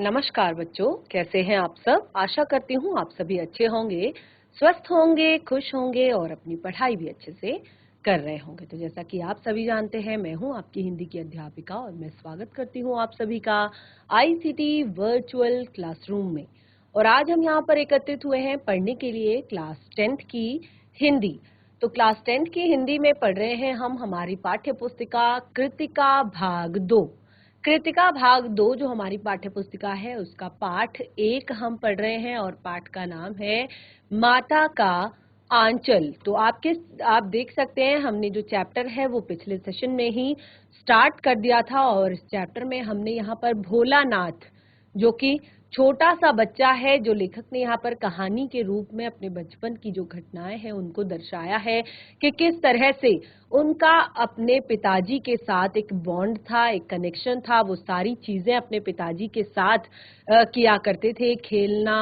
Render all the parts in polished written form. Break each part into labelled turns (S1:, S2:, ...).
S1: नमस्कार बच्चों, कैसे हैं आप सब। आशा करती हूँ आप सभी अच्छे होंगे, स्वस्थ होंगे, खुश होंगे और अपनी पढ़ाई भी अच्छे से कर रहे होंगे। तो जैसा कि आप सभी जानते हैं, मैं हूँ आपकी हिंदी की अध्यापिका और मैं स्वागत करती हूँ आप सभी का आईसीटी वर्चुअल क्लासरूम में। और आज हम यहाँ पर एकत्रित हुए हैं पढ़ने के लिए क्लास 10th की हिंदी। तो क्लास 10th की हिंदी में पढ़ रहे हैं हम हमारी पाठ्य पुस्तिका कृतिका भाग 2। कृतिका भाग 2 जो हमारी पाठ्य पुस्तिका है उसका पाठ 1 हम पढ़ रहे हैं और पाठ का नाम है माता का आंचल। तो आप देख सकते हैं हमने जो चैप्टर है वो पिछले सेशन में ही स्टार्ट कर दिया था और इस चैप्टर में हमने यहाँ पर भोलानाथ जो कि छोटा सा बच्चा है, जो लेखक ने यहाँ पर कहानी के रूप में अपने बचपन की जो घटनाएं हैं उनको दर्शाया है कि किस तरह से उनका अपने पिताजी के साथ एक बॉन्ड था, एक कनेक्शन था। वो सारी चीजें अपने पिताजी के साथ किया करते थे, खेलना,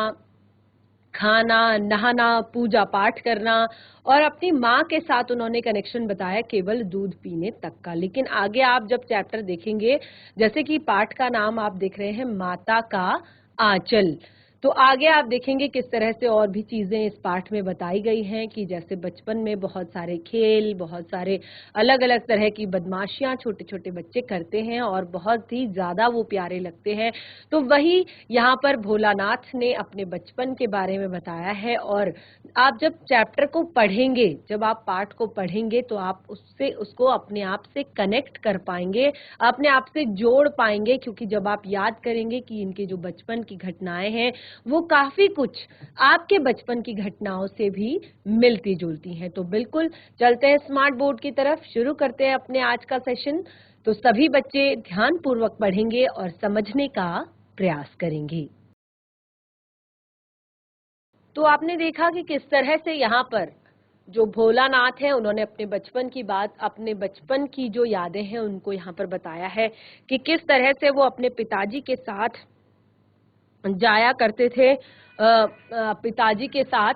S1: खाना, नहाना, पूजा पाठ करना, और अपनी माँ के साथ उन्होंने कनेक्शन बताया केवल दूध पीने तक का। लेकिन आगे आप जब चैप्टर देखेंगे, जैसे कि पाठ का नाम आप देख रहे हैं माता का आंचल, तो आगे आप देखेंगे किस तरह से और भी चीजें इस पाठ में बताई गई हैं कि जैसे बचपन में बहुत सारे खेल, बहुत सारे अलग अलग तरह की बदमाशियां छोटे छोटे बच्चे करते हैं और बहुत ही ज्यादा वो प्यारे लगते हैं। तो वही यहाँ पर भोलानाथ ने अपने बचपन के बारे में बताया है। और आप जब चैप्टर को पढ़ेंगे, जब आप पाठ को पढ़ेंगे तो आप उसको अपने आप से कनेक्ट कर पाएंगे, अपने आप से जोड़ पाएंगे, क्योंकि जब आप याद करेंगे कि इनके जो बचपन की घटनाएं हैं वो काफी कुछ आपके बचपन की घटनाओं से भी मिलती जुलती हैं। तो बिल्कुल चलते हैं स्मार्ट बोर्ड की तरफ, शुरू करते हैं अपने आज का सेशन। तो सभी बच्चे ध्यान पूर्वक पढ़ेंगे और समझने का प्रयास करेंगे। तो आपने देखा कि किस तरह से यहाँ पर जो भोलानाथ है उन्होंने अपने बचपन की बात, अपने बचपन की जो यादें हैं उनको यहाँ पर बताया है कि किस तरह से वो अपने पिताजी के साथ जाया करते थे, पिताजी के साथ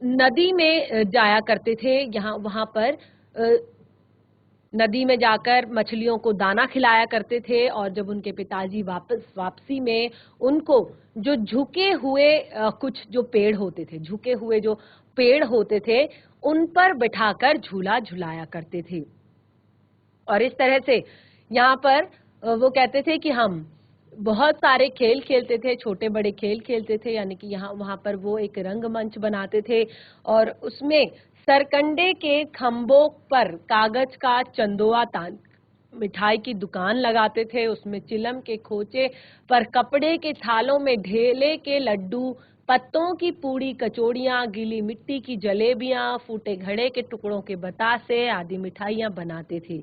S1: नदी में जाया करते थे। यहाँ वहां पर नदी में जाकर मछलियों को दाना खिलाया करते थे और जब उनके पिताजी वापसी में उनको जो झुके हुए कुछ जो पेड़ होते थे, झुके हुए जो पेड़ होते थे उन पर बिठाकर झूला झुलाया करते थे। और इस तरह से यहाँ पर वो कहते थे कि हम बहुत सारे खेल खेलते थे, छोटे बड़े खेल खेलते थे, यानी कि यहाँ वहाँ पर वो एक रंगमंच बनाते थे और उसमें सरकंडे के खंभों पर कागज का चंदोआ तान मिठाई की दुकान लगाते थे, उसमें चिलम के खोचे पर कपड़े के थालों में ढेले के लड्डू, पत्तों की पूड़ी, कचौड़ियाँ, गीली मिट्टी की जलेबियाँ, फूटे घड़े के टुकड़ों के बतासे आदि मिठाइयाँ बनाते थे।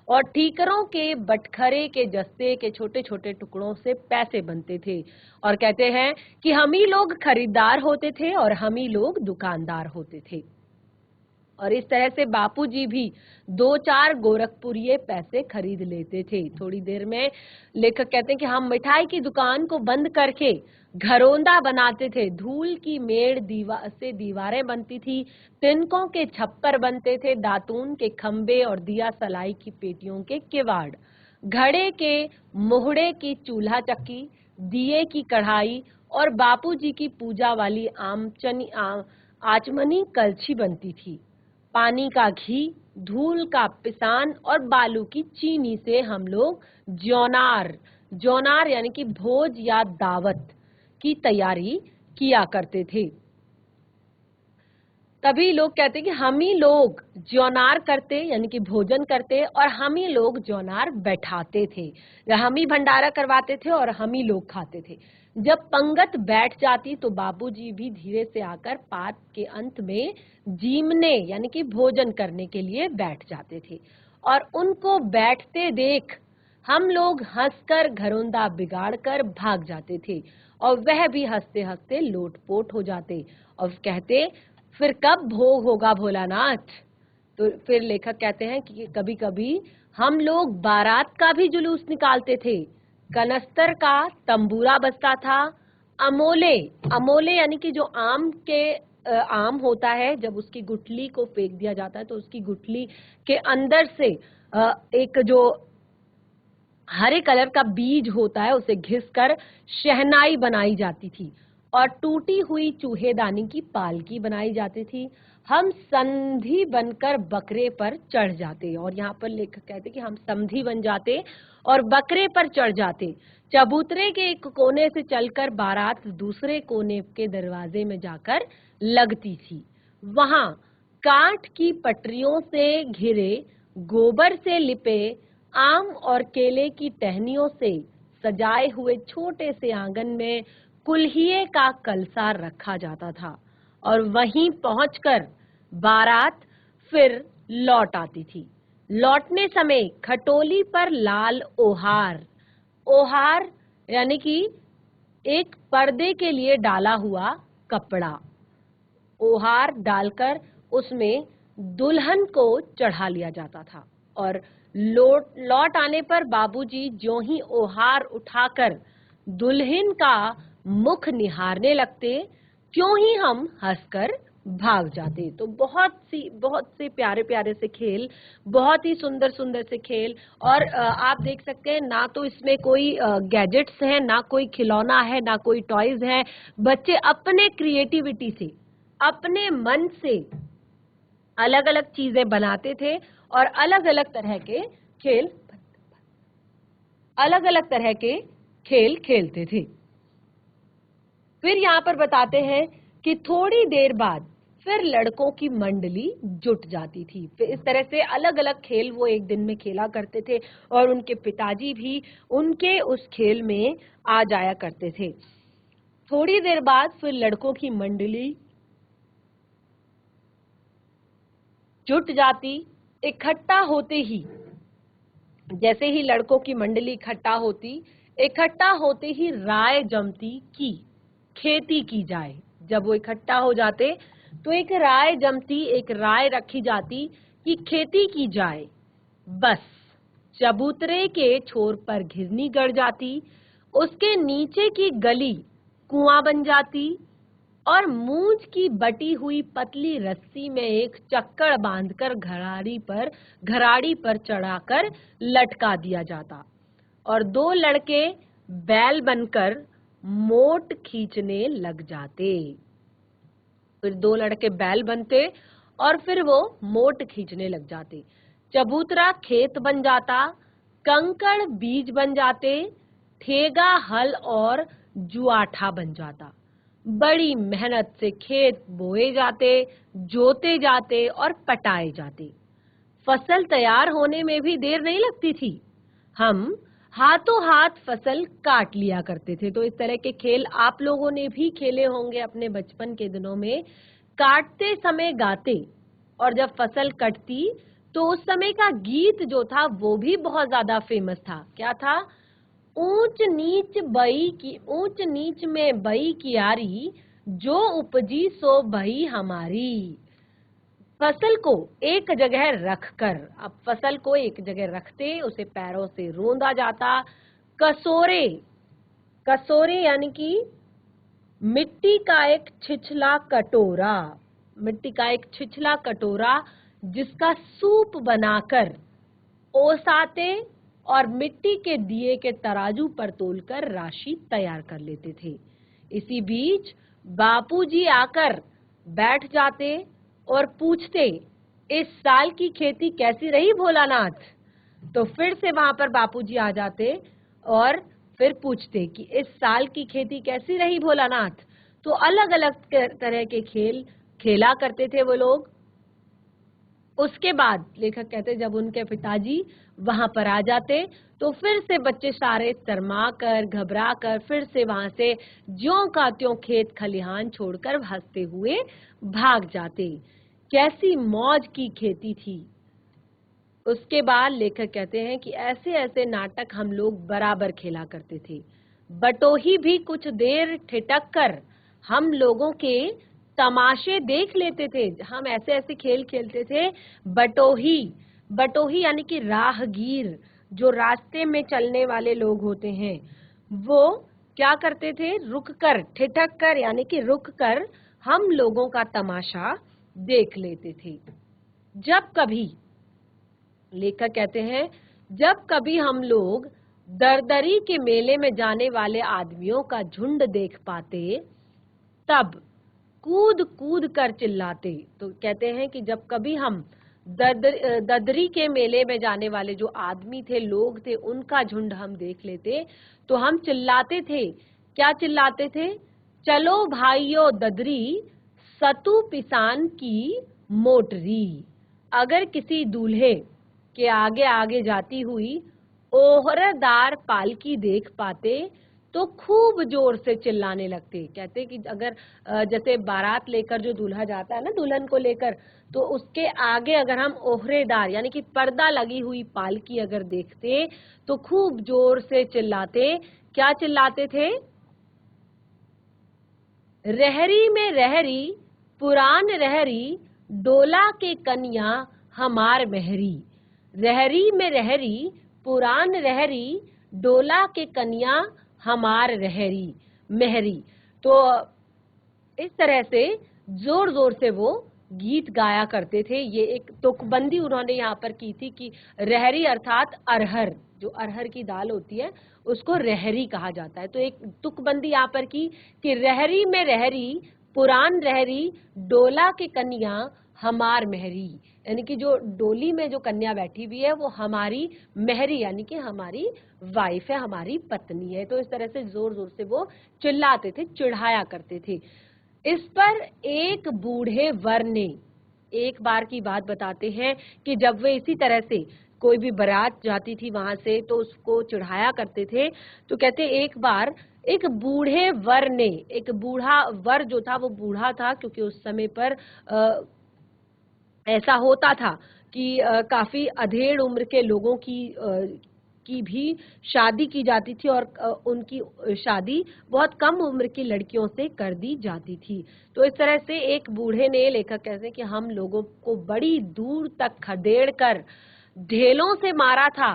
S1: और ठीकरों के बटखरे के जस्ते के छोटे छोटे टुकड़ों से पैसे बनते थे। और कहते हैं कि हम ही लोग खरीदार होते थे और हम ही लोग दुकानदार होते थे। और इस तरह से बापूजी भी 2-4 गोरखपुरिये पैसे खरीद लेते थे। थोड़ी देर में लेखक कहते हैं कि हम मिठाई की दुकान को बंद करके घरोंदा बनाते थे। धूल की मेड़ से दीवारें बनती थी, तिनकों के छप्पर बनते थे, दातून के खंबे और दिया सलाई की पेटियों के किवाड़, घड़े के मोहड़े की चूल्हा चक्की, दिए की कढ़ाई और बापूजी की पूजा वाली आचमनी कलछी बनती थी। पानी का घी, धूल का पिसान और बालू की चीनी से हम लोग जौनार यानी कि भोज या दावत की तैयारी किया करते थे। तभी लोग कहते हैं कि हम ही लोग जौनार करते यानी कि भोजन करते और हम ही लोग जौनार बैठाते थे, हम ही भंडारा करवाते थे और हम ही लोग खाते थे। जब पंगत बैठ जाती तो बाबूजी भी धीरे से आकर पात के अंत में जीमने यानी कि भोजन करने के लिए बैठ जाते थे और उनको बैठते देख हम लोग हंसकर घरोंदा बिगाड़कर भाग जाते थे और वह भी हंसते हंसते लोटपोट हो जाते और कहते, फिर कब भोग होगा भोलानाथ। तो फिर लेखक कहते हैं कि कभी कभी हम लोग बारात का भी जुलूस निकालते थे, कनस्तर का तंबूरा बजता था, अमोले अमोले यानी कि जो आम होता है, जब उसकी गुठली को फेंक दिया जाता है तो उसकी गुठली के अंदर से एक जो हरे कलर का बीज होता है, उसे घिसकर शहनाई बनाई जाती थी और टूटी हुई चूहेदानी की पालकी बनाई जाती थी। हम संधि बनकर बकरे पर चढ़ जाते, और यहाँ पर लेखक कहते कि हम समधी बन जाते और बकरे पर चढ़ जाते। चबूतरे के एक कोने से चलकर बारात दूसरे कोने के दरवाजे में जाकर लगती थी। वहां काठ की पटरियों से घिरे, गोबर से लिपे, आम और केले की टहनियों से सजाए हुए छोटे से आंगन में कुल्हिए का कलसा रखा जाता था और वहीं पहुंचकर बारात फिर लौट आती थी। लौटने समय खटोली पर लाल ओहार, ओहार यानी कि एक पर्दे के लिए डाला हुआ कपड़ा, ओहार डालकर उसमें दुल्हन को चढ़ा लिया जाता था और लौट आने पर बाबूजी ज्यों ही ओहार उठाकर दुल्हन का मुख निहारने लगते, क्यों ही हम हंसकर भाग जाते। तो बहुत से प्यारे प्यारे से खेल, बहुत ही सुंदर सुंदर से खेल। और आप देख सकते हैं ना तो इसमें कोई गैजेट्स हैं, ना कोई खिलौना है, ना कोई टॉयज है। बच्चे अपने क्रिएटिविटी से, अपने मन से अलग अलग चीजें बनाते थे और अलग अलग तरह के खेल खेलते थे। फिर यहाँ पर बताते हैं कि थोड़ी देर बाद फिर लड़कों की मंडली जुट जाती थी। फिर इस तरह से अलग अलग खेल वो एक दिन में खेला करते थे और उनके पिताजी भी उनके उस खेल में आ जाया करते थे। थोड़ी देर बाद फिर लड़कों की मंडली जुट जाती। इकट्ठा होते ही, जैसे ही लड़कों की मंडली इकट्ठा होते ही राय जमती कि खेती की जाए। जब वो इकट्ठा हो जाते तो एक राय जमती, एक राय रखी जाती कि खेती की जाए। बस चबूतरे के छोर पर घिरनी गड़ जाती, उसके नीचे की गली कुआं बन जाती और मूंज की बटी हुई पतली रस्सी में एक चक्कर बांधकर घराड़ी पर चढ़ाकर लटका दिया जाता और दो लड़के बैल बनकर मोट खींचने लग जाते। फिर दो लड़के बैल बनते और फिर वो मोट खींचने लग जाते। चबूतरा खेत बन जाता, कंकड़ बीज बन जाते, ठेगा हल और जुआठा बन जाता। बड़ी मेहनत से खेत बोए जाते, जोते जाते और पटाए जाते। फसल तैयार होने में भी देर नहीं लगती थी। हम हाथों हाथ फसल काट लिया करते थे। तो इस तरह के खेल आप लोगों ने भी खेले होंगे अपने बचपन के दिनों में। काटते समय गाते और जब फसल कटती तो उस समय का गीत जो था वो भी बहुत ज्यादा फेमस था। क्या था? ऊंच नीच में बई कियारी, जो उपजी सो भई हमारी। फसल को एक जगह रखकर, अब फसल को एक जगह रखते, उसे पैरों से रोंदा जाता। कसोरे, कसोरे यानी कि मिट्टी का एक छिछला कटोरा जिसका सूप बनाकर ओसाते और मिट्टी के दिए के तराजू पर तोलकर राशि तैयार कर लेते थे। इसी बीच बापूजी आकर बैठ जाते और पूछते, इस साल की खेती कैसी रही भोलानाथ? तो फिर से वहां पर बापूजी आ जाते और फिर पूछते कि इस साल की खेती कैसी रही भोलानाथ? तो अलग अलग तरह के खेल खेला करते थे वो लोग। उसके बाद लेखक कहते जब उनके पिताजी वहां पर आ जाते तो फिर से बच्चे सारे शर्मा कर, घबरा कर फिर से वहां से ज्यों का त्यों खेत खलिहान छोड़कर हंसते हुए भाग जाते। कैसी मौज की खेती थी। उसके बाद लेखक कहते हैं कि ऐसे ऐसे नाटक हम लोग बराबर खेला करते थे। बटोही भी कुछ देर ठिठक कर हम लोगों के तमाशे देख लेते थे। हम ऐसे ऐसे खेल खेलते थे। बटोही यानी कि राहगीर, जो रास्ते में चलने वाले लोग होते हैं, वो क्या करते थे? रुक कर, ठिठक कर यानी कि रुक कर हम लोगों का तमाशा देख लेते थे। जब कभी, लेखक कहते हैं, जब कभी हम लोग दरदरी के मेले में जाने वाले आदमियों का झुंड देख पाते, तब कूद कूद कर चिल्लाते। तो कहते हैं कि जब कभी हम ददरी के मेले में जाने वाले जो आदमी थे, लोग थे, उनका झुंड हम देख लेते तो हम चिल्लाते थे। क्या चिल्लाते थे? चलो भाइयों ददरी, सतु पिसान की मोटरी। अगर किसी दूल्हे के आगे आगे जाती हुई ओहरेदार पालकी देख पाते तो खूब जोर से चिल्लाने लगते। कहते कि अगर जैसे बारात लेकर जो दूल्हा जाता है ना, दुल्हन को लेकर, तो उसके आगे अगर हम ओहरेदार यानी कि पर्दा लगी हुई पालकी अगर देखते तो खूब जोर से चिल्लाते। क्या चिल्लाते थे? रहरी में रहरी, पुरान रहरी, डोला के कन्या हमार महरी। रहरी में रहरी, पुरान रहरी, डोला के कन्या हमार रहरी महरी। तो इस तरह से जोर जोर से वो गीत गाया करते थे। ये एक तुकबंदी उन्होंने यहाँ पर की थी कि रहरी अर्थात अरहर, जो अरहर की दाल होती है उसको रहरी कहा जाता है। तो एक तुकबंदी यहाँ पर की कि रहरी में रहरी, पुरान रहरी, डोला के कन्या हमार महरी, यानी कि जो डोली में जो कन्या बैठी हुई है वो हमारी महरी यानी कि हमारी वाइफ है, हमारी पत्नी है। तो इस तरह से जोर जोर से वो चिल्लाते थे, चिढ़ाया करते थे। इस पर एक बूढ़े वर ने, एक बार की बात बताते हैं कि जब वे इसी तरह से कोई भी बारात जाती थी वहां से तो उसको चिढ़ाया करते थे। तो कहते एक बार एक बूढ़े वर ने, एक बूढ़ा वर जो था वो बूढ़ा था क्योंकि उस समय पर ऐसा होता था कि काफी अधेड़ उम्र के लोगों की भी शादी की जाती थी और उनकी शादी बहुत कम उम्र की लड़कियों से कर दी जाती थी। तो इस तरह से एक बूढ़े ने, लेखक कहते हैं कि हम लोगों को बड़ी दूर तक खदेड़ कर ढेलों से मारा था,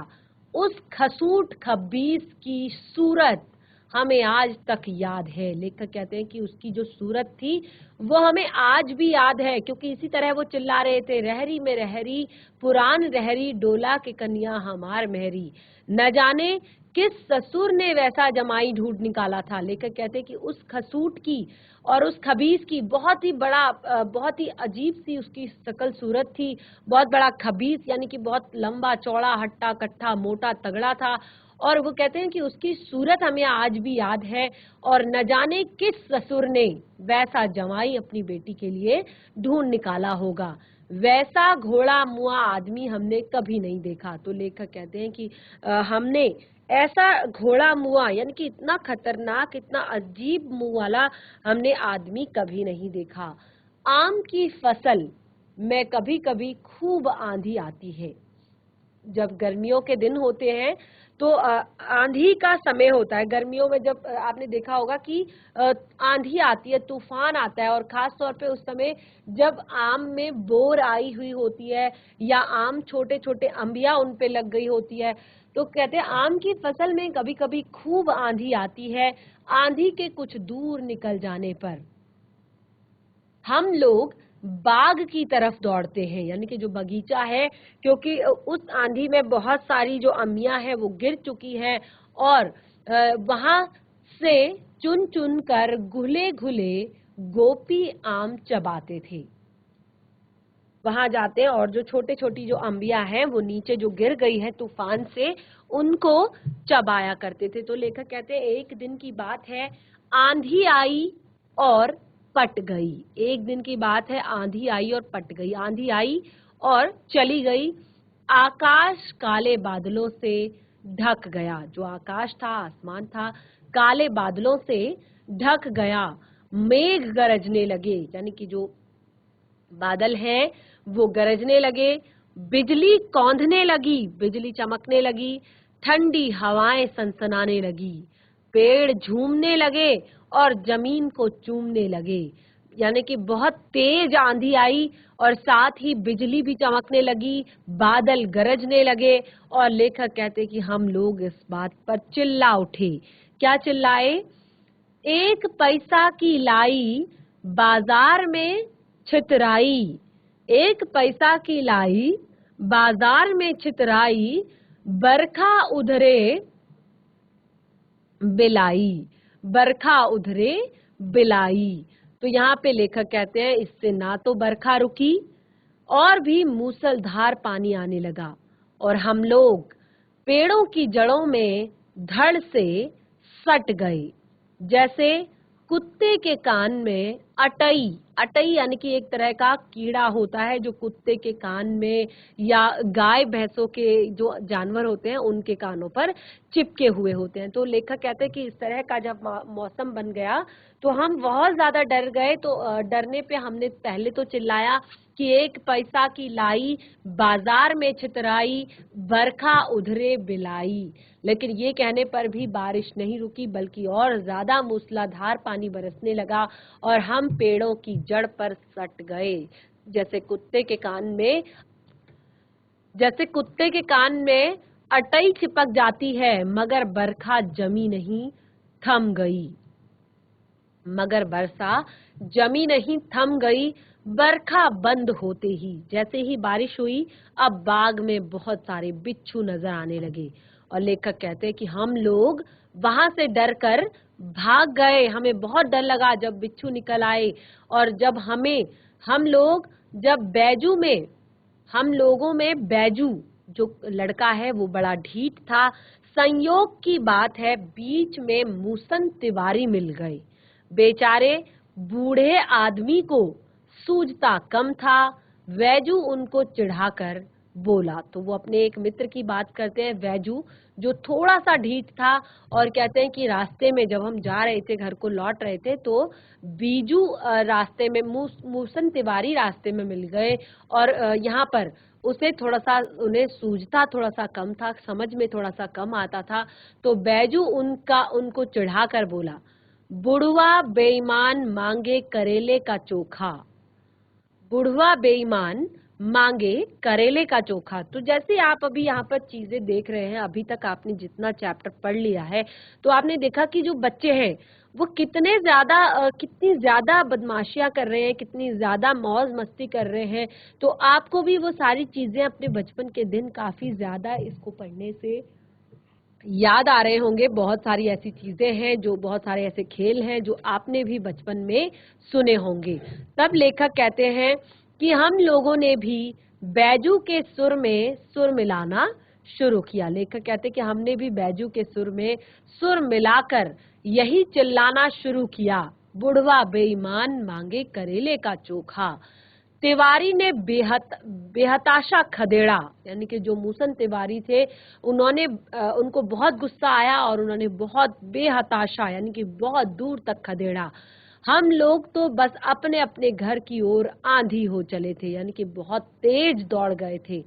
S1: उस खसूट खबीस की सूरत हमें आज तक याद है। लेखक कहते हैं कि उसकी जो सूरत थी वो हमें आज भी याद है, क्योंकि इसी तरह वो चिल्ला रहे थे, रहरी में रहरी, पुरान रहरी, डोला के कन्या हमार महरी। न जाने किस ससुर ने वैसा जमाई ढूंढ निकाला था। लेखक कहते हैं कि उस खसूट की और उस खबीस की बहुत ही अजीब सी उसकी शकल सूरत थी। बहुत बड़ा खबीस यानी कि बहुत लंबा चौड़ा, हट्टा कट्टा, मोटा तगड़ा था। और वो कहते हैं कि उसकी सूरत हमें आज भी याद है और न जाने किस ससुर ने वैसा जमाई अपनी बेटी के लिए ढूंढ निकाला होगा। वैसा घोड़ा मुआ आदमी हमने कभी नहीं देखा। तो लेखक कहते हैं कि हमने ऐसा घोड़ा मुआ यानी कि इतना खतरनाक, इतना अजीब मुंह वाला हमने आदमी कभी नहीं देखा। आम की फसल में कभी कभी खूब आंधी आती है। जब गर्मियों के दिन होते हैं तो आंधी का समय होता है। गर्मियों में जब आपने देखा होगा कि आंधी आती है, तूफान आता है, और खास तौर पे उस समय जब आम में बोर आई हुई होती है या आम छोटे छोटे अंबिया उन पे लग गई होती है, तो कहते हैं आम की फसल में कभी कभी खूब आंधी आती है। आंधी के कुछ दूर निकल जाने पर हम लोग बाग की तरफ दौड़ते हैं, यानी कि जो बगीचा है, क्योंकि उस आंधी में बहुत सारी जो अम्मियां हैं वो गिर चुकी हैं और वहां से चुन चुन कर घुले घुले गोपी आम चबाते थे। वहां जाते हैं और जो छोटे छोटी जो अम्बिया हैं वो नीचे जो गिर गई है तूफान से, उनको चबाया करते थे। तो लेखक कहते हैं एक दिन की बात है, आंधी आई और पट गई। एक दिन की बात है, आंधी आई और पट गई। आंधी आई और चली गई। आकाश काले बादलों से ढक गया। जो आकाश था, आसमान था, काले बादलों से ढक गया। मेघ गरजने लगे, यानी कि जो बादल हैं वो गरजने लगे। बिजली कौंधने लगी, बिजली चमकने लगी। ठंडी हवाएं सनसनाने लगी। पेड़ झूमने लगे और जमीन को चूमने लगे। यानी कि बहुत तेज आंधी आई और साथ ही बिजली भी चमकने लगी, बादल गरजने लगे। और लेखक कहते कि हम लोग इस बात पर चिल्ला उठे। क्या चिल्लाए? एक पैसा की लाई, बाजार में छितराई। एक पैसा की लाई, बाजार में छितराई। बरखा उधरे, बिलाई, बरखा उधरे बिलाई। तो यहाँ पे लेखक कहते हैं इससे ना तो बरखा रुकी और भी मूसलधार पानी आने लगा और हम लोग पेड़ों की जड़ों में धड़ से सट गए, जैसे कुत्ते के कान में अटई। अटई यानी कि एक तरह का कीड़ा होता है जो कुत्ते के कान में या गाय भैंसों के जो जानवर होते हैं उनके कानों पर चिपके हुए होते हैं। तो लेखक कहते हैं कि इस तरह का जब मौसम बन गया तो हम बहुत ज्यादा डर गए। तो डरने पे हमने पहले तो चिल्लाया कि 1 पैसा की लाई, बाजार में छितराई, बरखा उधरे बिलाई। लेकिन ये कहने पर भी बारिश नहीं रुकी, बल्कि और ज्यादा मूसलाधार पानी बरसने लगा और हम पेड़ों की जड़ पर सट गए, जैसे कुत्ते के कान में अटई चिपक जाती है, मगर बरखा जमी नहीं, थम गई। मगर वर्षा जमी नहीं, थम गई। बरखा बंद होते ही, जैसे ही बारिश हुई, अब बाग में बहुत सारे बिच्छू नजर आने लगे और लेखक कहते हैं कि हम लोग वहां से डर कर भाग गए। हमें बहुत डर लगा जब बिच्छू निकल आए और जब हम लोगों में बैजू जो लड़का है वो बड़ा ढीठ था। संयोग की बात है बीच में मूसन तिवारी मिल गए। बेचारे बूढ़े आदमी को सूझता कम था। वैजू उनको चिढ़ाकर बोला। तो वो अपने एक मित्र की बात करते हैं, वैजू, जो थोड़ा सा ढीठ था, और कहते हैं कि रास्ते में जब हम जा रहे थे, घर को लौट रहे थे, तो बीजू रास्ते में मूसन तिवारी रास्ते में मिल गए और यहाँ पर उन्हें सूझता थोड़ा सा कम था, समझ में थोड़ा सा कम आता था। तो बैजू उनको चिढ़ा कर बोला, बुढ़वा बेईमान मांगे करेले का चोखा। बुढ़वा बेईमान मांगे करेले का चोखा। तो जैसे आप अभी यहाँ पर चीजें देख रहे हैं, अभी तक आपने जितना चैप्टर पढ़ लिया है, तो आपने देखा कि जो बच्चे हैं वो कितनी ज्यादा बदमाशियां कर रहे हैं, कितनी ज्यादा मौज मस्ती कर रहे हैं। तो आपको भी वो सारी चीजें अपने बचपन के दिन काफी ज्यादा इसको पढ़ने से याद आ रहे होंगे। बहुत सारी ऐसी चीजें हैं, बहुत सारे ऐसे खेल हैं जो आपने भी बचपन में सुने होंगे। तब लेखक कहते हैं कि हम लोगों ने भी बैजू के सुर में सुर मिलाना शुरू किया। लेखक कहते हैं कि हमने भी बैजू के सुर में सुर मिलाकर यही चिल्लाना शुरू किया, बुढ़वा बेईमान मांगे करेले का चोखा। तिवारी ने बेहताशा खदेड़ा, यानी कि जो मूसन तिवारी थे उनको बहुत गुस्सा आया और उन्होंने बहुत बेहताशा यानी कि बहुत दूर तक खदेड़ा। हम लोग तो बस अपने अपने घर की ओर आंधी हो चले थे, यानी कि बहुत तेज दौड़ गए थे।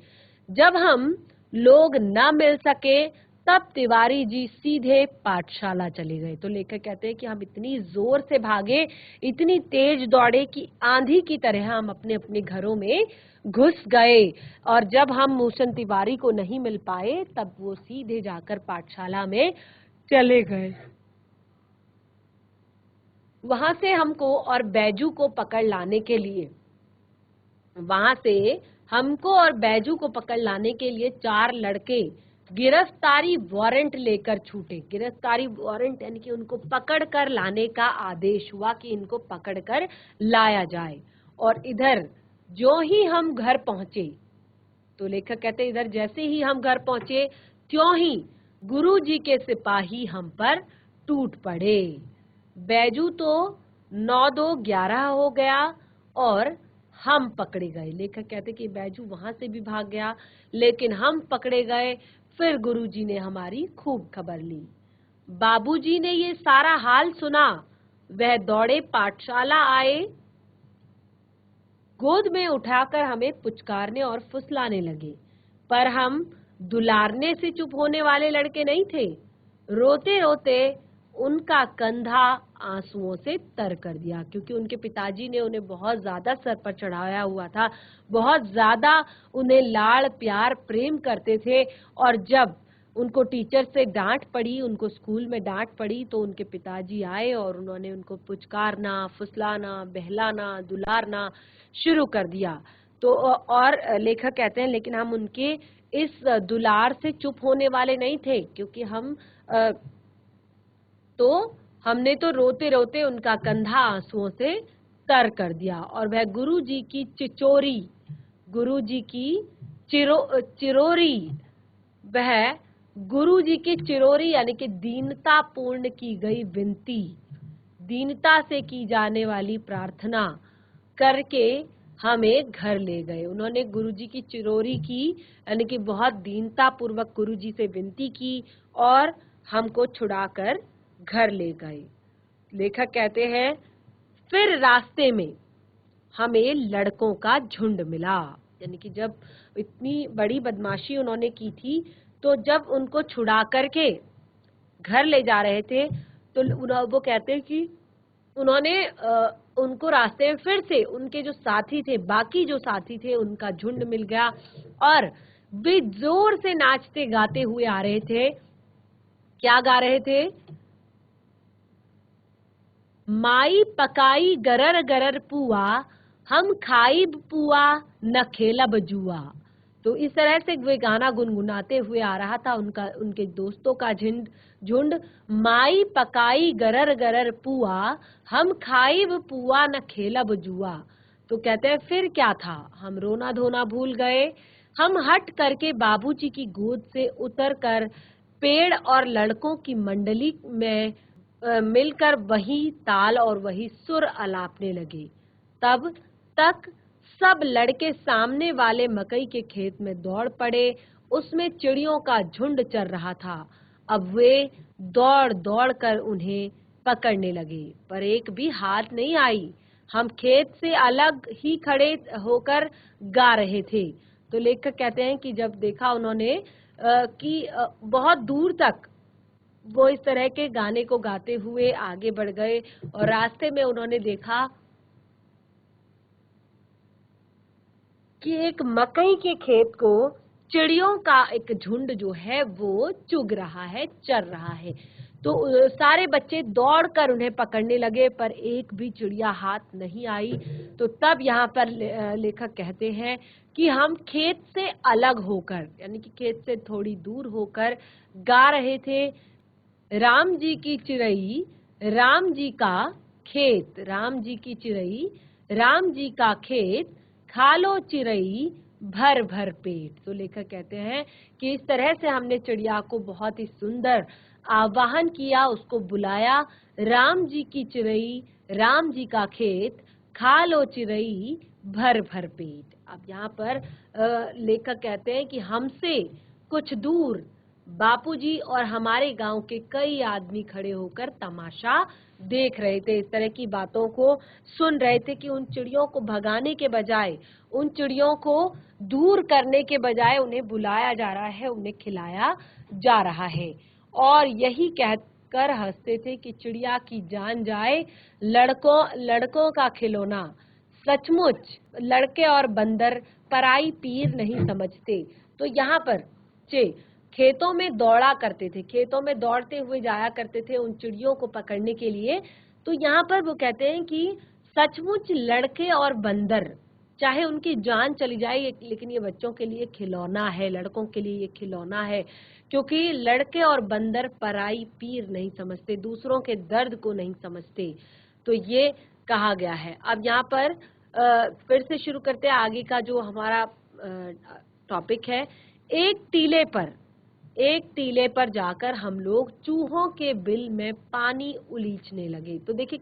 S1: जब हम लोग न मिल सके तब तिवारी जी सीधे पाठशाला चले गए। तो लेखक कहते हैं कि हम इतनी जोर से भागे, इतनी तेज दौड़े कि आंधी की तरह हम अपने अपने घरों में घुस गए और जब हम मूसन तिवारी को नहीं मिल पाए तब वो सीधे जाकर पाठशाला में चले गए। वहां से हमको और बैजू को पकड़ लाने के लिए चार लड़के गिरफ्तारी वारंट लेकर छूटे। गिरफ्तारी वारंट यानी कि उनको पकड़ कर लाने का आदेश हुआ कि इनको पकड़ कर लाया जाए। और इधर जो ही हम घर पहुंचे, तो लेखक कहते हैं इधर जैसे ही हम घर पहुंचे त्यों ही गुरुजी के सिपाही हम पर टूट पड़े। बैजू तो 9-2-11 हो गया और हम पकड़े गए। लेखक कहते कि बैजू वहां से भी भाग गया, लेकिन हम पकड़े गए। फिर गुरुजी ने हमारी खूब खबर ली। बाबूजी ने ये सारा हाल सुना, वह दौड़े पाठशाला आए, गोद में उठाकर हमें पुचकारने और फुसलाने लगे। पर हम दुलारने से चुप होने वाले लड़के नहीं थे। रोते रोते उनका कंधा आंसुओं से तर कर दिया, क्योंकि उनके पिताजी ने उन्हें बहुत ज्यादा सर पर चढ़ाया हुआ था, बहुत ज्यादा उन्हें लाड़ प्यार प्रेम करते थे। और जब उनको टीचर से डांट पड़ी, उनको स्कूल में डांट पड़ी, तो उनके पिताजी आए और उन्होंने उनको पुचकारना, फुसलाना, बहलाना, दुलारना शुरू कर दिया। तो और लेखक कहते हैं लेकिन हम उनके इस दुलार से चुप होने वाले नहीं थे, क्योंकि हम तो हमने तो रोते रोते उनका कंधा आंसुओं से तर कर दिया और वह गुरु जी की चिचोरी, गुरु जी की चिरोरी, वह गुरु जी की चिरोरी यानी कि दीनता पूर्ण की गई विनती, दीनता से की जाने वाली प्रार्थना करके हमें घर ले गए। उन्होंने गुरु जी की चिरोरी की यानी कि बहुत दीनता पूर्वक गुरु जी से विनती की और हमको छुड़ाकर घर ले गए। लेखक कहते हैं फिर रास्ते में हमें लड़कों का झुंड मिला, यानी कि जब इतनी बड़ी बदमाशी उन्होंने की थी तो जब उनको छुड़ा करके घर ले जा रहे थे तो वो कहते हैं कि उन्होंने उनको रास्ते में फिर से उनके जो साथी थे, बाकी जो साथी थे, उनका झुंड मिल गया और वे जोर से नाचते गाते हुए आ रहे थे। क्या गा रहे थे? माई पकाई गरर गरर पुआ, हम खाइब पुआ न खेलब जुआ। तो इस तरह से वे गाना गुनगुनाते हुए आ रहा था उनके दोस्तों का झुंड। माई पकाई गरर गरर पुआ, हम खाइब पुआ न खेलब जुआ। तो कहते हैं फिर क्या था, हम रोना धोना भूल गए। हम हट करके बाबूजी की गोद से उतर कर पेड़ और लड़कों की मंडली में मिलकर वही ताल और वही सुर अलापने लगे। तब तक सब लड़के सामने वाले मकई के खेत में दौड़ पड़े। उसमें चिड़ियों का झुंड चर रहा था। अब वे दौड़ दौड़ कर उन्हें पकड़ने लगे, पर एक भी हाथ नहीं आई। हम खेत से अलग ही खड़े होकर गा रहे थे। तो लेखक कहते हैं कि जब देखा उन्होंने कि बहुत दूर तक वो इस तरह के गाने को गाते हुए आगे बढ़ गए और रास्ते में उन्होंने देखा कि एक मकई के खेत को चिड़ियों का एक झुंड जो है वो चुग रहा है, चर रहा है। तो सारे बच्चे दौड़कर उन्हें पकड़ने लगे, पर एक भी चिड़िया हाथ नहीं आई। तो तब यहाँ पर लेखक कहते हैं कि हम खेत से अलग होकर, यानी कि खेत से थोड़ी दूर होकर गा रहे थे, राम जी की चिरई राम जी का खेत, राम जी की चिरई राम जी का खेत, खा लो चिरई भर भर पेट। तो लेखक कहते हैं कि इस तरह से हमने चिड़िया को बहुत ही सुंदर आवाहन किया, उसको बुलाया, राम जी की चिरई राम जी का खेत, खा लो चिरई भर भर पेट। अब यहाँ पर लेखक कहते हैं कि हमसे कुछ दूर बापूजी और हमारे गांव के कई आदमी खड़े होकर तमाशा देख रहे थे, इस तरह की बातों को सुन रहे थे कि उन चिड़ियों को भगाने के बजाय, उन चिड़ियों को दूर करने के बजाय उन्हें बुलाया जा रहा है, उन्हें खिलाया जा रहा है। और यही कहकर हंसते थे कि चिड़िया की जान जाए, लड़कों का खिलौना। सचमुच लड़के और बंदर पराई पीर नहीं समझते। तो यहाँ पर खेतों में दौड़ा करते थे, खेतों में दौड़ते हुए जाया करते थे उन चिड़ियों को पकड़ने के लिए। तो यहाँ पर वो कहते हैं कि सचमुच लड़के और बंदर, चाहे उनकी जान चली जाए, लेकिन ये बच्चों के लिए खिलौना है, लड़कों के लिए ये खिलौना है, क्योंकि लड़के और बंदर पराई पीर नहीं समझते, दूसरों के दर्द को नहीं समझते। तो ये कहा गया है। अब यहाँ पर फिर से शुरू करते हैं आगे का जो हमारा टॉपिक है। एक टीले पर जाकर हम लोग चूहों के बिल में पानी उलीचने लगे। तो देखिए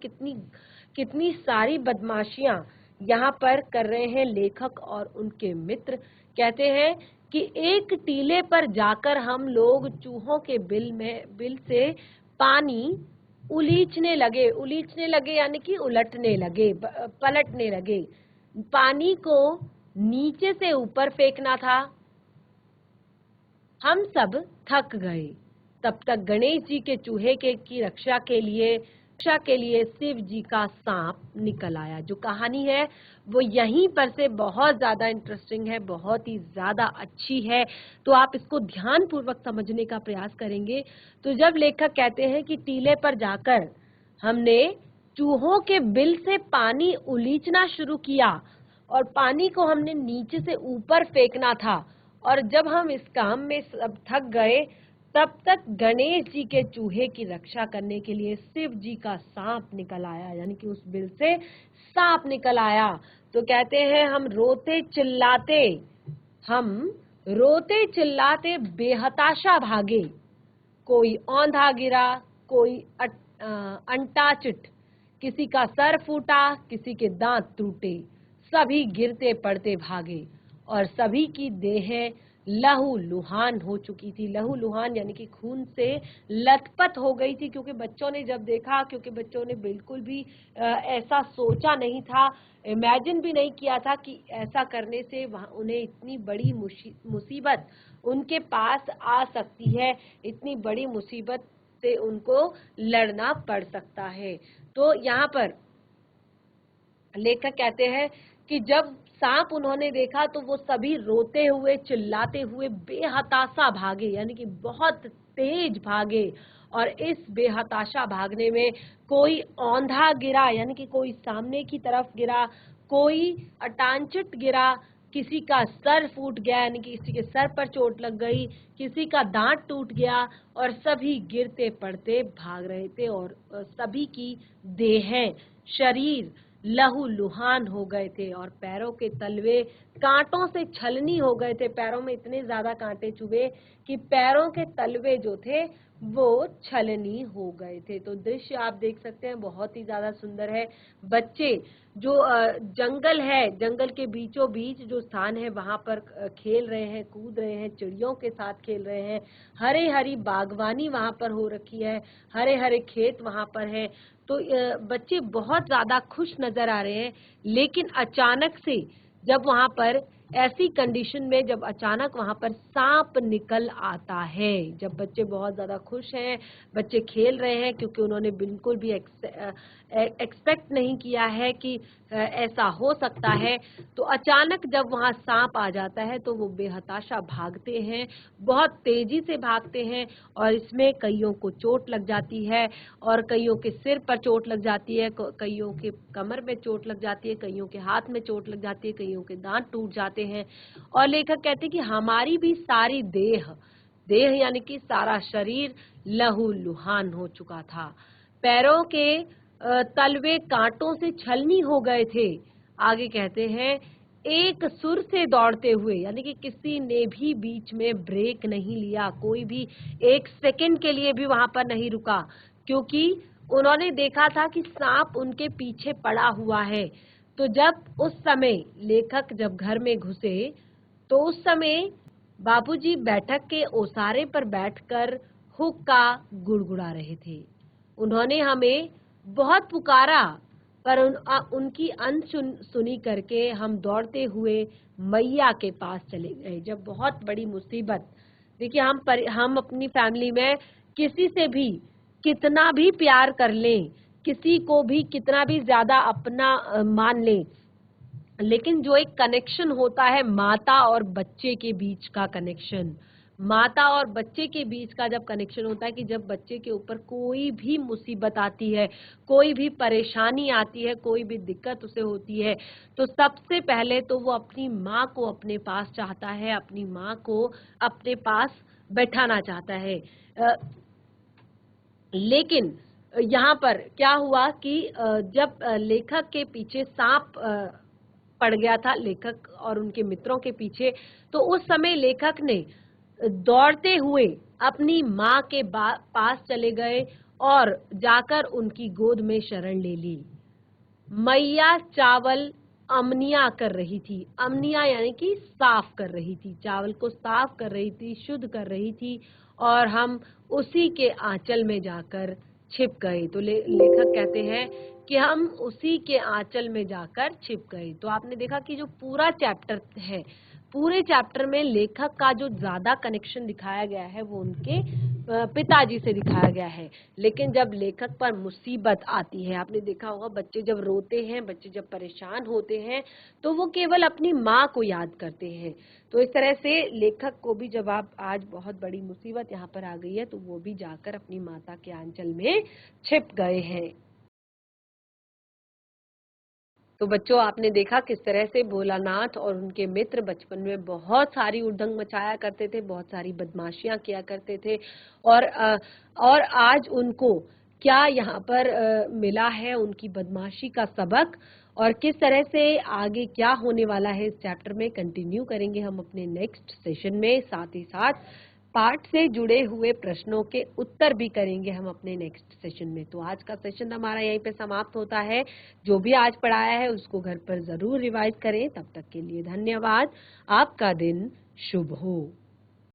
S1: कितनी सारी बदमाशियां यहाँ पर कर रहे हैं लेखक और उनके मित्र। कहते हैं कि एक टीले पर जाकर हम लोग चूहों के बिल से पानी उलीचने लगे यानी कि उलटने लगे, पलटने लगे। पानी को नीचे से ऊपर फेंकना था। हम सब थक गए। तब तक गणेश जी के चूहे की रक्षा के लिए शिव जी का सांप निकल आया। जो कहानी है वो यहीं पर से बहुत ज्यादा इंटरेस्टिंग है, बहुत ही ज्यादा अच्छी है, तो आप इसको ध्यान पूर्वक समझने का प्रयास करेंगे। तो जब लेखक कहते हैं कि टीले पर जाकर हमने चूहों के बिल से पानी उलीचना शुरू किया और पानी को हमने नीचे से ऊपर फेंकना था, और जब हम इस काम में सब थक गए तब तक गणेश जी के चूहे की रक्षा करने के लिए शिव जी का सांप निकल आया, यानी कि उस बिल से सांप निकल आया। तो कहते हैं हम रोते चिल्लाते बेहताशा भागे, कोई औंधा गिरा, कोई अंटाचिट, किसी का सर फूटा, किसी के दांत टूटे, सभी गिरते पड़ते भागे और सभी की देहें लहू लुहान हो चुकी थी। लहू लुहान यानी कि खून से लथपथ हो गई थी, क्योंकि बच्चों ने जब देखा, क्योंकि बच्चों ने बिल्कुल भी ऐसा सोचा नहीं था, इमेजिन भी नहीं किया था कि ऐसा करने से उन्हें इतनी बड़ी मुसीबत उनके पास आ सकती है, इतनी बड़ी मुसीबत से उनको लड़ना पड़ सकता है। तो यहाँ पर लेखक कहते हैं कि जब सांप उन्होंने देखा तो वो सभी रोते हुए चिल्लाते हुए बेहताशा भागे, यानी कि बहुत तेज भागे। और इस बेहताशा भागने में कोई औंधा गिरा, यानी कि कोई सामने की तरफ गिरा, कोई अटांचित गिरा, किसी का सर फूट गया, यानी कि किसी के सर पर चोट लग गई, किसी का दांत टूट गया, और सभी गिरते पड़ते भाग रहे थे और सभी की देहें, शरीर लहू लुहान हो गए थे और पैरों के तलवे कांटों से छलनी हो गए थे। पैरों में इतने ज्यादा कांटे चुभे कि पैरों के तलवे जो थे वो छलनी हो गए थे। तो दृश्य आप देख सकते हैं, बहुत ही ज्यादा सुंदर है। बच्चे जो जंगल है, जंगल के बीचों बीच जो स्थान है वहां पर खेल रहे हैं, कूद रहे हैं, चिड़ियों के साथ खेल रहे हैं। हरे हरी बागवानी वहां पर हो रखी है, हरे हरे खेत वहां पर है। तो बच्चे बहुत ज्यादा खुश नजर आ रहे हैं। लेकिन अचानक से जब वहां पर ऐसी कंडीशन में जब अचानक वहां पर सांप निकल आता है, जब बच्चे बहुत ज्यादा खुश हैं, बच्चे खेल रहे हैं, क्योंकि उन्होंने बिल्कुल भी एक्सपेक्ट नहीं किया है कि ऐसा हो सकता है, तो अचानक जब वहां सांप आ जाता है तो वो बेहताशा भागते हैं, बहुत तेजी से भागते हैं और इसमें कईयों को चोट लग जाती है और कईयों के सिर पर चोट लग जाती है, कईयों के कमर में चोट लग जाती है, कईयों के हाथ में चोट लग जाती है, कईयों के दांत टूट जाते हैं। और लेखक कहते हैं कि हमारी भी सारी देह यानी कि सारा शरीर लहू लुहान हो चुका था, पैरों के तलवे कांटों से छलनी हो गए थे। आगे कहते हैं एक सुर से दौड़ते हुए, यानी कि किसी ने भी बीच में ब्रेक नहीं लिया, कोई भी एक सेकंड के लिए भी वहां पर नहीं रुका, क्योंकि उन्होंने देखा था कि सांप उनके पीछे पड़ा हुआ है। तो जब उस समय लेखक जब घर में घुसे तो उस समय बाबूजी बैठक के ओसारे पर बैठकर हुक्का गुड़गुड़ा रहे थे। उन्होंने हमें बहुत पुकारा, पर उनकी सुनी करके हम दौड़ते हुए मैया के पास चले गए। जब बहुत बड़ी मुसीबत, देखिए हम अपनी फैमिली में किसी से भी कितना भी प्यार कर लें, किसी को भी कितना भी ज्यादा अपना मान लें, लेकिन जो एक कनेक्शन होता है माता और बच्चे के बीच का कनेक्शन, माता और बच्चे के बीच का जब कनेक्शन होता है कि जब बच्चे के ऊपर कोई भी मुसीबत आती है, कोई भी परेशानी आती है, कोई भी दिक्कत उसे होती है, तो सबसे पहले तो वो अपनी माँ को अपने पास चाहता है, अपनी माँ को अपने पास बैठाना चाहता है। लेकिन यहाँ पर क्या हुआ कि जब लेखक के पीछे सांप पड़ गया था, लेखक और उनके मित्रों के पीछे, तो उस समय लेखक ने दौड़ते हुए अपनी माँ के पास चले गए और जाकर उनकी गोद में शरण ले ली। मैया चावल अमनिया कर रही थी, अमनिया यानी कि साफ कर रही थी, चावल को साफ कर रही थी, शुद्ध कर रही थी, और हम उसी के आंचल में जाकर छिप गए। तो लेखक कहते हैं कि हम उसी के आंचल में जाकर छिप गए। तो आपने देखा कि जो पूरा चैप्टर है, पूरे चैप्टर में लेखक का जो ज्यादा कनेक्शन दिखाया गया है वो उनके पिताजी से दिखाया गया है। लेकिन जब लेखक पर मुसीबत आती है, आपने देखा होगा बच्चे जब रोते हैं, बच्चे जब परेशान होते हैं, तो वो केवल अपनी माँ को याद करते हैं। तो इस तरह से लेखक को भी जब आप आज बहुत बड़ी मुसीबत यहाँ पर आ गई है, तो वो भी जाकर अपनी माता के आंचल में छिप गए हैं। तो बच्चों, आपने देखा किस तरह से भोलानाथ और उनके मित्र बचपन में बहुत सारी उधंग मचाया करते थे, बहुत सारी बदमाशियां किया करते थे, और आज उनको क्या यहाँ पर मिला है, उनकी बदमाशी का सबक, और किस तरह से आगे क्या होने वाला है इस चैप्टर में कंटिन्यू करेंगे हम अपने नेक्स्ट सेशन में। साथ ही साथ पाठ से जुड़े हुए प्रश्नों के उत्तर भी करेंगे हम अपने नेक्स्ट सेशन में। तो आज का सेशन हमारा यहीं पे समाप्त होता है। जो भी आज पढ़ाया है उसको घर पर जरूर रिवाइज करें। तब तक के लिए धन्यवाद। आपका दिन शुभ हो।